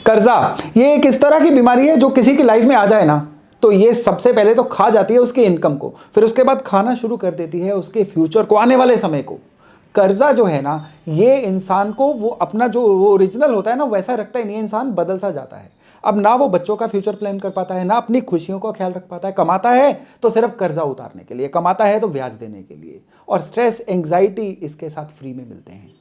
कर्जा ये एक इस तरह की बीमारी है जो किसी की लाइफ में आ जाए ना तो ये सबसे पहले तो खा जाती है उसके इनकम को, फिर उसके बाद खाना शुरू कर देती है उसके फ्यूचर को, आने वाले समय को। कर्जा जो है ना ये इंसान को वो अपना जो वो ओरिजिनल होता है ना वैसा रखता ही नहीं है, इंसान बदल सा जाता है। अब ना वो बच्चों का फ्यूचर प्लान कर पाता है, ना अपनी खुशियों का ख्याल रख पाता है। कमाता है तो सिर्फ कर्जा उतारने के लिए, कमाता है तो ब्याज देने के लिए, और स्ट्रेस एंग्जाइटी इसके साथ फ्री में मिलते हैं।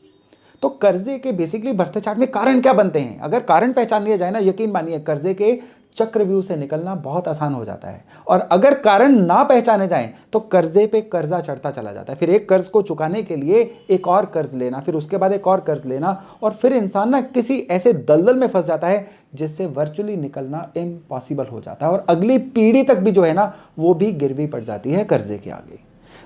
तो कर्जे के बेसिकली बर्थ चार्ट में कारण क्या बनते हैं, अगर कारण पहचान लिया जाए ना, यकीन मानिए कर्जे के चक्रव्यूह से निकलना बहुत आसान हो जाता है। और अगर कारण ना पहचाने जाएं तो कर्जे पे कर्जा चढ़ता चला जाता है, फिर एक कर्ज को चुकाने के लिए एक और कर्ज लेना, फिर उसके बाद एक और कर्ज लेना, और फिर इंसान ना किसी ऐसे दलदल में फंस जाता है जिससे वर्चुअली निकलना इम्पॉसिबल हो जाता है, और अगली पीढ़ी तक भी जो है ना वो भी गिरवी पड़ जाती है कर्जे के आगे।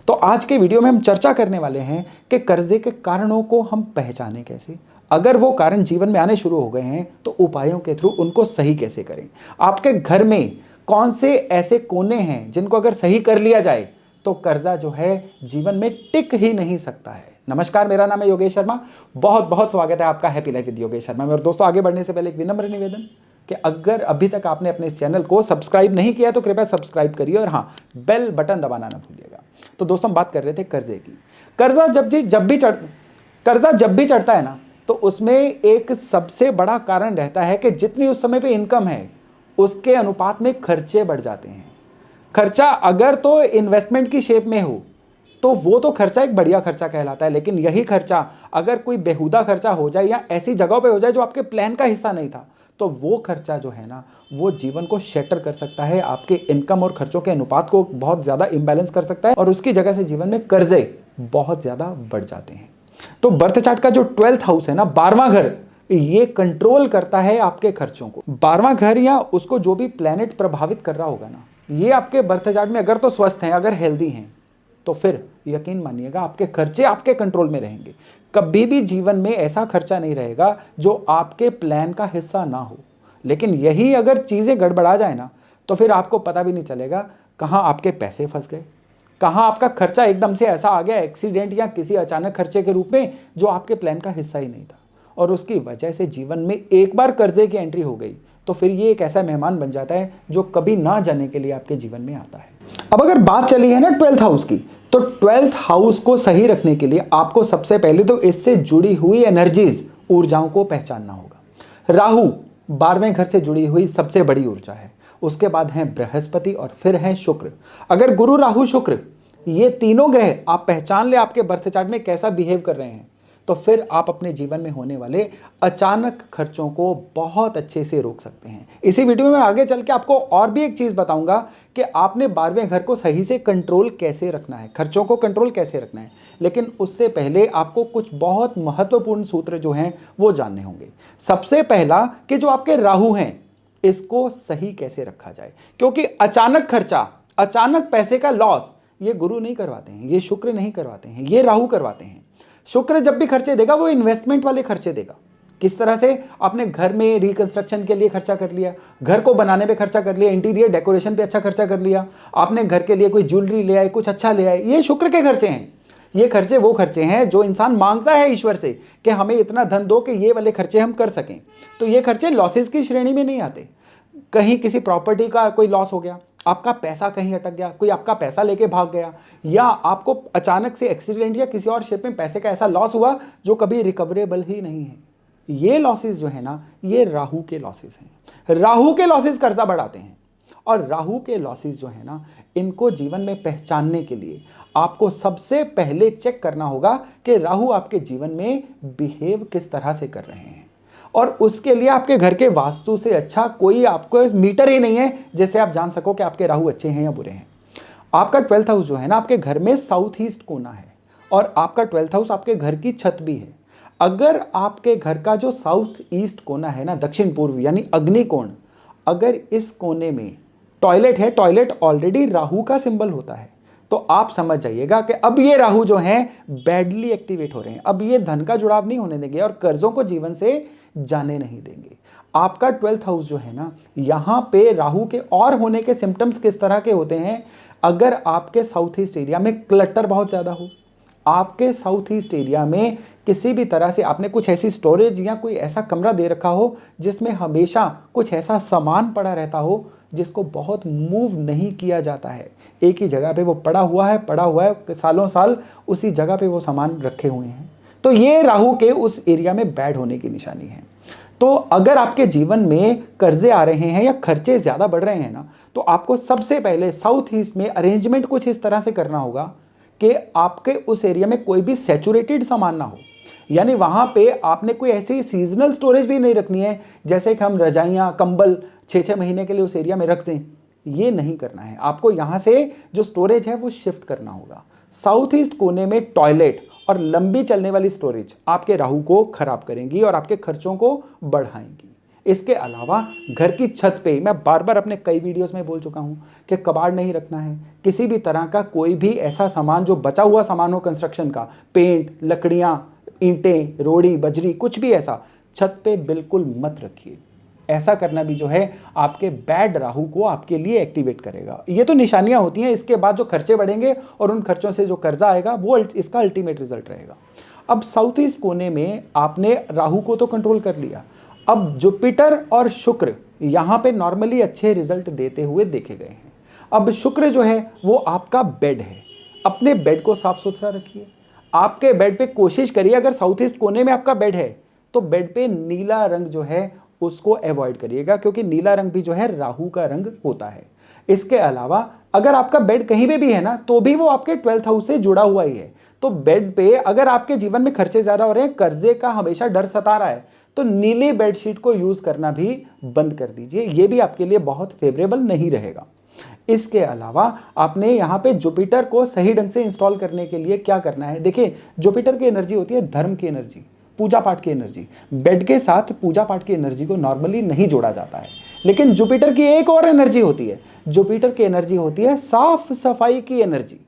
तो आज के वीडियो में हम चर्चा करने वाले हैं कि कर्जे के कारणों को हम पहचानें कैसे, अगर वो कारण जीवन में आने शुरू हो गए हैं तो उपायों के थ्रू उनको सही कैसे करें। आपके घर में कौन से ऐसे कोने हैं जिनको अगर सही कर लिया जाए तो कर्जा जो है जीवन में टिक ही नहीं सकता है। नमस्कार, मेरा नाम है योगेश शर्मा, बहुत बहुत स्वागत है आपका happy life with Yogesh Sharma में। और दोस्तों, आगे बढ़ने से पहले एक विनम्र निवेदन कि अगर अभी तक आपने अपने इस चैनल को सब्सक्राइब नहीं किया तो कृपया सब्सक्राइब करिए, और हाँ, बेल बटन दबाना ना भूलिएगा। तो दोस्तों, हम बात कर रहे थे कर्जे की। कर्जा जब भी चढ़ता है ना तो उसमें एक सबसे बड़ा कारण रहता है कि जितनी उस समय पे इनकम है उसके अनुपात में खर्चे बढ़ जाते हैं। खर्चा अगर तो इन्वेस्टमेंट की शेप में हो तो वो तो खर्चा एक बढ़िया खर्चा कहलाता है, लेकिन यही खर्चा अगर कोई बेहुदा खर्चा हो जाए या ऐसी जगहों पे हो जाए जो आपके प्लान का हिस्सा नहीं था, तो वो खर्चा जो है ना वो जीवन को शैटर कर सकता है, आपके इनकम और खर्चों के अनुपात को बहुत ज़्यादा इम्बैलेंस कर सकता है, और उसकी जगह से जीवन में कर्जे बहुत ज़्यादा बढ़ जाते हैं। तो बर्थ चार्ट का जो 12th हाउस है ना, 12वां घर, ये कंट्रोल करता है आपके खर्चों को। 12वां घर या उसको जो भी प्लेनेट प्रभावित कर रहा होगा ना, ये आपके बर्थ चार्ट में अगर तो स्वस्थ हैं, अगर हेल्दी हैं, तो फिर यकीन मानिएगा आपके खर्चे आपके कंट्रोल में रहेंगे। कभी भी जीवन में ऐसा खर्चा नहीं रहेगा जो आपके प्लान का हिस्सा ना हो। लेकिन यही अगर चीज़ें गड़बड़ा जाए ना तो फिर आपको पता भी नहीं चलेगा कहाँ आपके पैसे फंस गए, कहाँ आपका खर्चा एकदम से ऐसा आ गया एक्सीडेंट या किसी अचानक खर्चे के रूप में जो आपके प्लान का हिस्सा ही नहीं था, और उसकी वजह से जीवन में एक बार कर्जे की एंट्री हो गई तो फिर ये एक ऐसा मेहमान बन जाता है जो कभी ना जाने के लिए आपके जीवन में आता है। अब अगर बात चली है ना 12th हाउस की, तो 12th हाउस को सही रखने के लिए आपको सबसे पहले तो इससे जुड़ी हुई एनर्जीज, ऊर्जाओं को पहचानना होगा। राहु 12वें घर से जुड़ी हुई सबसे बड़ी ऊर्जा है, उसके बाद हैं बृहस्पति और फिर हैं शुक्र। अगर गुरु, राहु, शुक्र, ये तीनों ग्रह आप पहचान ले आपके बर्थ चार्ट में कैसा बिहेव कर रहे हैं, तो फिर आप अपने जीवन में होने वाले अचानक खर्चों को बहुत अच्छे से रोक सकते हैं। इसी वीडियो में मैं आगे चल के आपको और भी एक चीज़ बताऊंगा कि आपने 12वें घर को सही से कंट्रोल कैसे रखना है, खर्चों को कंट्रोल कैसे रखना है। लेकिन उससे पहले आपको कुछ बहुत महत्वपूर्ण सूत्र जो हैं वो जानने होंगे। सबसे पहला कि जो आपके राहु हैं इसको सही कैसे रखा जाए, क्योंकि अचानक खर्चा, अचानक पैसे का लॉस ये गुरु नहीं करवाते हैं, ये शुक्र नहीं करवाते हैं, ये राहु करवाते हैं। शुक्र जब भी खर्चे देगा वो इन्वेस्टमेंट वाले खर्चे देगा। किस तरह से? आपने घर में रिकंस्ट्रक्शन के लिए खर्चा कर लिया, घर को बनाने पे खर्चा कर लिया, इंटीरियर डेकोरेशन पे अच्छा खर्चा कर लिया, आपने घर के लिए कोई ज्वेलरी ले आए, कुछ अच्छा ले आए, ये शुक्र के खर्चे हैं। ये खर्चे वो खर्चे हैं जो इंसान मांगता है ईश्वर से कि हमें इतना धन दो कि ये वाले खर्चे हम कर सकें। तो ये खर्चे लॉसेस की श्रेणी में नहीं आते। कहीं किसी प्रॉपर्टी का कोई लॉस हो गया, आपका पैसा कहीं अटक गया, कोई आपका पैसा लेके भाग गया, या आपको अचानक से एक्सीडेंट या किसी और शेप में पैसे का ऐसा लॉस हुआ जो कभी रिकवरेबल ही नहीं है, ये लॉसेस जो है ना ये राहु के लॉसेस हैं। राहु के लॉसेस कर्जा बढ़ाते हैं, और राहु के लॉसेस जो है ना इनको जीवन में पहचानने के लिए आपको सबसे पहले चेक करना होगा कि राहु आपके जीवन में बिहेव किस तरह से कर रहे हैं। और उसके लिए आपके घर के वास्तु से अच्छा कोई आपको मीटर ही नहीं है जिससे आप जान सको कि आपके राहु अच्छे हैं या बुरे हैं। आपका 12th हाउस जो है ना आपके घर में साउथ ईस्ट कोना है, और आपका 12th हाउस आपके घर की छत भी है। अगर आपके घर का जो साउथ ईस्ट कोना है ना, दक्षिण पूर्व यानी अग्निकोण, अगर इस कोने में टॉयलेट है, टॉयलेट ऑलरेडी राहु का सिंबल होता है, तो आप समझ जाइएगा कि अब ये राहु जो हैं बैडली एक्टिवेट हो रहे हैं। अब ये धन का जुड़ाव नहीं होने देंगे और कर्जों को जीवन से जाने नहीं देंगे। आपका 12th हाउस जो है ना, यहां पे राहु के और होने के सिम्टम्स किस तरह के होते हैं? अगर आपके साउथ ईस्ट एरिया में क्लटर बहुत ज्यादा हो, आपके साउथ ईस्ट एरिया में किसी भी तरह से आपने कुछ ऐसी स्टोरेज या कोई ऐसा कमरा दे रखा हो जिसमें हमेशा कुछ ऐसा सामान पड़ा रहता हो जिसको बहुत मूव नहीं किया जाता है, एक ही जगह पे वो पड़ा हुआ है सालों साल उसी जगह पे वो सामान रखे हुए हैं, तो ये राहु के उस एरिया में बैड होने की निशानी है। तो अगर आपके जीवन में कर्जे आ रहे हैं या खर्चे ज़्यादा बढ़ रहे हैं ना, तो आपको सबसे पहले साउथ ईस्ट में अरेंजमेंट कुछ इस तरह से करना होगा कि आपके उस एरिया में कोई भी सैचुरेटेड सामान ना हो, यानी वहाँ पे आपने कोई ऐसी सीजनल स्टोरेज भी नहीं रखनी है जैसे कि हम रजाइयाँ कंबल 6-6 महीने के लिए उस एरिया में रख दें, ये नहीं करना है। आपको यहाँ से जो स्टोरेज है वो शिफ्ट करना होगा। साउथ ईस्ट कोने में टॉयलेट और लंबी चलने वाली स्टोरेज आपके राहु को खराब करेंगी और आपके खर्चों को बढ़ाएंगी। इसके अलावा घर की छत पे, मैं बार बार अपने कई वीडियोस में बोल चुका हूं कि कबाड़ नहीं रखना है, किसी भी तरह का कोई भी ऐसा सामान जो बचा हुआ सामान हो कंस्ट्रक्शन का, पेंट, लकड़ियां, ईंटें, रोड़ी, बजरी, कुछ भी ऐसा छत पे बिल्कुल मत रखिए। ऐसा करना भी जो है आपके बैड राहु को आपके लिए एक्टिवेट करेगा। ये तो निशानियां होती हैं, इसके बाद जो खर्चे बढ़ेंगे और उन खर्चों से जो कर्जा आएगा वो इसका अल्टीमेट रिजल्ट रहेगा। अब साउथ ईस्ट कोने में आपने राहु को तो कंट्रोल कर लिया, अब जुपिटर और शुक्र यहाँ पे नॉर्मली अच्छे रिजल्ट देते हुए देखे गए हैं। अब शुक्र जो है वो आपका बेड है, अपने बेड को साफ सुथरा रखिए। आपके बेड पे कोशिश करिए, अगर साउथ ईस्ट कोने में आपका बेड है तो बेड पे नीला रंग जो है उसको अवॉइड करिएगा, क्योंकि नीला रंग भी जो है राहु का रंग होता है। इसके अलावा अगर आपका बेड कहीं पे भी है ना, तो भी वो आपके 12th हाउस से जुड़ा हुआ ही है। तो बेड पे अगर आपके जीवन में खर्चे ज्यादा हो रहे हैं, कर्जे का हमेशा डर सता रहा है, तो नीली बेडशीट को यूज करना भी बंद कर दीजिए, ये भी आपके लिए बहुत फेवरेबल नहीं रहेगा। इसके अलावा आपने यहाँ पे जुपिटर को सही ढंग से इंस्टॉल करने के लिए क्या करना है, देखिए जुपिटर की एनर्जी होती है धर्म की एनर्जी, पूजा पाठ की एनर्जी। बेड के साथ पूजा पाठ की एनर्जी को नॉर्मली नहीं जोड़ा जाता है, लेकिन जुपिटर की एक और एनर्जी होती है, जुपिटर की एनर्जी होती है साफ सफाई की एनर्जी।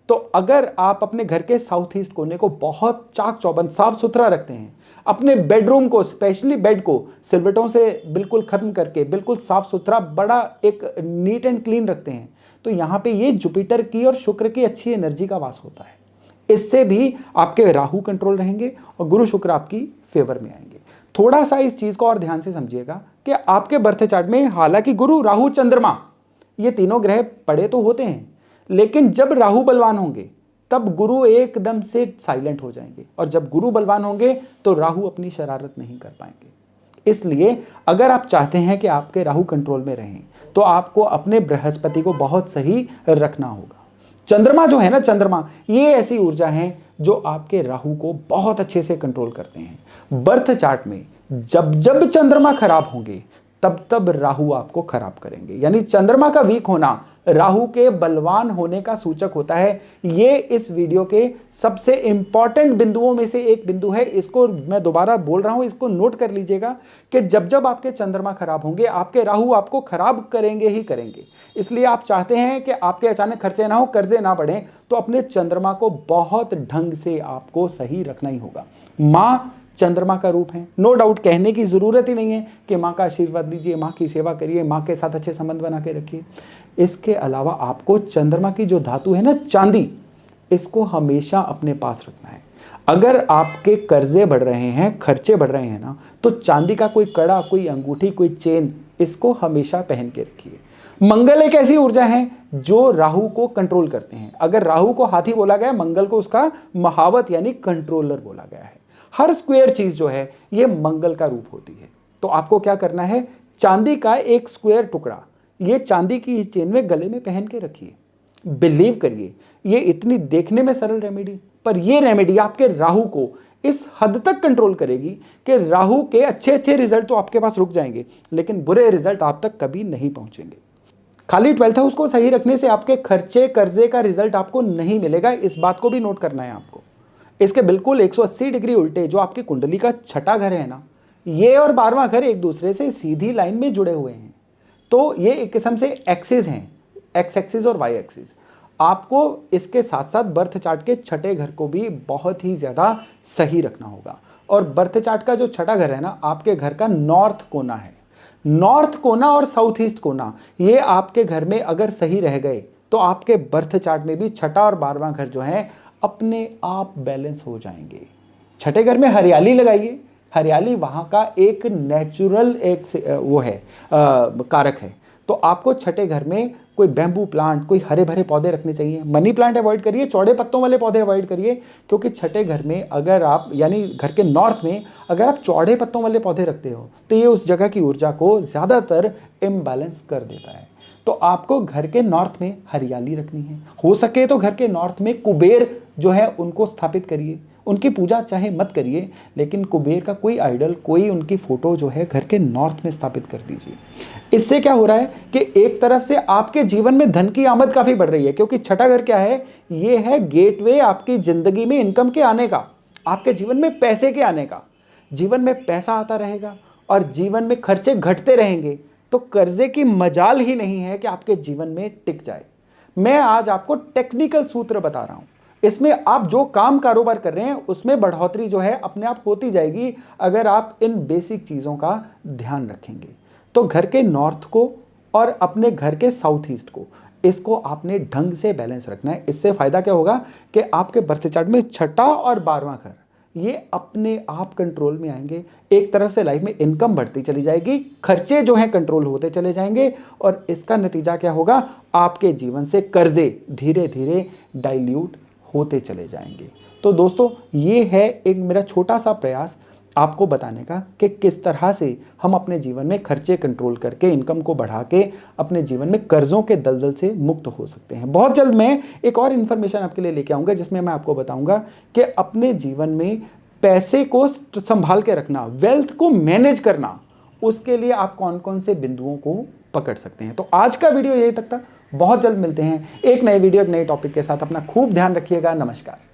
तो अगर आप अपने घर के साउथ ईस्ट कोने को बहुत चाक चौबंद साफ सुथरा रखते हैं, अपने बेडरूम को, स्पेशली बेड को सिलवटों से बिल्कुल खत्म करके बिल्कुल साफ सुथरा बड़ा एक नीट एंड क्लीन रखते हैं, तो यहाँ पे ये जुपिटर की और शुक्र की अच्छी एनर्जी का वास होता है। इससे भी आपके राहु कंट्रोल रहेंगे और गुरु शुक्र आपकी फेवर में आएंगे। थोड़ा सा इस चीज को और ध्यान से समझिएगा कि आपके बर्थ चार्ट में हालांकि गुरु, राहु, चंद्रमा ये तीनों ग्रह पड़े तो होते हैं, लेकिन जब राहु बलवान होंगे तब गुरु एकदम से साइलेंट हो जाएंगे, और जब गुरु बलवान होंगे तो राहु अपनी शरारत नहीं कर पाएंगे। इसलिए अगर आप चाहते हैं कि आपके राहु कंट्रोल में रहें तो आपको अपने बृहस्पति को बहुत सही रखना होगा। चंद्रमा जो है ना, चंद्रमा ये ऐसी ऊर्जा है जो आपके राहु को बहुत अच्छे से कंट्रोल करते हैं। बर्थ चार्ट में जब जब चंद्रमा खराब होंगे तब तब राहु आपको खराब करेंगे, यानी चंद्रमा का वीक होना राहु के बलवान होने का सूचक होता है। ये इस वीडियो के सबसे इंपॉर्टेंट बिंदुओं में से एक बिंदु है, इसको मैं दोबारा बोल रहा हूं, इसको नोट कर लीजिएगा कि जब जब आपके चंद्रमा खराब होंगे आपके राहु आपको खराब करेंगे ही करेंगे। इसलिए आप चाहते हैं कि आपके अचानक खर्चे ना हो, कर्जे ना बढ़े, तो अपने चंद्रमा को बहुत ढंग से आपको सही रखना ही होगा। माँ चंद्रमा का रूप है, नो डाउट, कहने की जरूरत ही नहीं है कि माँ का आशीर्वाद लीजिए, माँ की सेवा करिए, माँ के साथ अच्छे संबंध बना के रखिए। इसके अलावा आपको चंद्रमा की जो धातु है ना, चांदी, इसको हमेशा अपने पास रखना है। अगर आपके कर्जे बढ़ रहे हैं, खर्चे बढ़ रहे हैं ना, तो चांदी का कोई कड़ा, कोई अंगूठी, कोई चेन, इसको हमेशा पहन के रखिए। मंगल एक ऐसी ऊर्जा है जो राहु को कंट्रोल करते हैं। अगर राहु को हाथी बोला गया, मंगल को उसका महावत यानी कंट्रोलर बोला गया है। हर स्क्वायर चीज जो है ये मंगल का रूप होती है। तो आपको क्या करना है, चांदी का एक स्क्वायर टुकड़ा ये चांदी की चेन में गले में पहन के रखिए। बिलीव करिए, ये इतनी देखने में सरल रेमेडी, पर ये रेमेडी आपके राहु को इस हद तक कंट्रोल करेगी कि राहु के अच्छे अच्छे रिजल्ट तो आपके पास रुक जाएंगे, लेकिन बुरे रिजल्ट आप तक कभी नहीं पहुंचेंगे। खाली 12th हाउस को सही रखने से आपके खर्चे कर्जे का रिजल्ट आपको नहीं मिलेगा, इस बात को भी नोट करना है आपको। इसके बिल्कुल 180 डिग्री उल्टे जो आपकी कुंडली का छठा घर है ना, ये और 12वां घर एक दूसरे से सीधी लाइन में जुड़े हुए हैं। तो ये एक किस्म से एक्सिस हैं, एक्स एक्सिस और वाई एक्सिस। आपको इसके साथ साथ बर्थ चार्ट के छठे घर को भी बहुत ही ज़्यादा सही रखना होगा। और बर्थ चार्ट का जो छठा घर है ना, आपके घर का नॉर्थ कोना है। नॉर्थ कोना और साउथ ईस्ट कोना ये आपके घर में अगर सही रह गए तो आपके बर्थ चार्ट में भी छठा और 12वां घर जो है अपने आप बैलेंस हो जाएंगे। छठे घर में हरियाली लगाइए। हरियाली वहाँ का एक नेचुरल वो है कारक है। तो आपको छठे घर में कोई बैम्बू प्लांट, कोई हरे भरे पौधे रखने चाहिए। मनी प्लांट अवॉइड करिए, चौड़े पत्तों वाले पौधे अवॉइड करिए, क्योंकि छठे घर में अगर आप, यानी घर के नॉर्थ में अगर आप चौड़े पत्तों वाले पौधे रखते हो तो ये उस जगह की ऊर्जा को ज़्यादातर इम्बैलेंस कर देता है। तो आपको घर के नॉर्थ में हरियाली रखनी है। हो सके तो घर के नॉर्थ में कुबेर जो है उनको स्थापित करिए। उनकी पूजा चाहे मत करिए, लेकिन कुबेर का कोई आइडल, कोई उनकी फोटो जो है घर के नॉर्थ में स्थापित कर दीजिए। इससे क्या हो रहा है कि एक तरफ से आपके जीवन में धन की आमद काफी बढ़ रही है, क्योंकि छठा घर क्या है, ये है गेटवे आपकी जिंदगी में इनकम के आने का, आपके जीवन में पैसे के आने का। जीवन में पैसा आता रहेगा और जीवन में खर्चे घटते रहेंगे, तो कर्जे की मजाल ही नहीं है कि आपके जीवन में टिक जाए। मैं आज आपको टेक्निकल सूत्र बता रहा हूं, इसमें आप जो काम कारोबार कर रहे हैं उसमें बढ़ोतरी जो है अपने आप होती जाएगी, अगर आप इन बेसिक चीज़ों का ध्यान रखेंगे। तो घर के नॉर्थ को और अपने घर के साउथ ईस्ट को, इसको आपने ढंग से बैलेंस रखना है। इससे फायदा क्या होगा कि आपके बर्थ चार्ट में छठा और 12वां घर ये अपने आप कंट्रोल में आएंगे। एक तरफ से लाइफ में इनकम बढ़ती चली जाएगी, खर्चे जो हैं कंट्रोल होते चले जाएंगे, और इसका नतीजा क्या होगा, आपके जीवन से कर्जे धीरे धीरे डाइल्यूट होते चले जाएंगे। तो दोस्तों, ये है एक मेरा छोटा सा प्रयास आपको बताने का कि किस तरह से हम अपने जीवन में खर्चे कंट्रोल करके, इनकम को बढ़ा के अपने जीवन में कर्जों के दलदल से मुक्त हो सकते हैं। बहुत जल्द मैं एक और इन्फॉर्मेशन आपके लिए लेके आऊँगा, जिसमें मैं आपको बताऊँगा कि अपने जीवन में पैसे को संभाल के रखना, वेल्थ को मैनेज करना, उसके लिए आप कौन कौन से बिंदुओं को पकड़ सकते हैं। तो आज का वीडियो यही तक था। बहुत जल्द मिलते हैं एक नए वीडियो, एक नए टॉपिक के साथ। अपना खूब ध्यान रखिएगा। नमस्कार।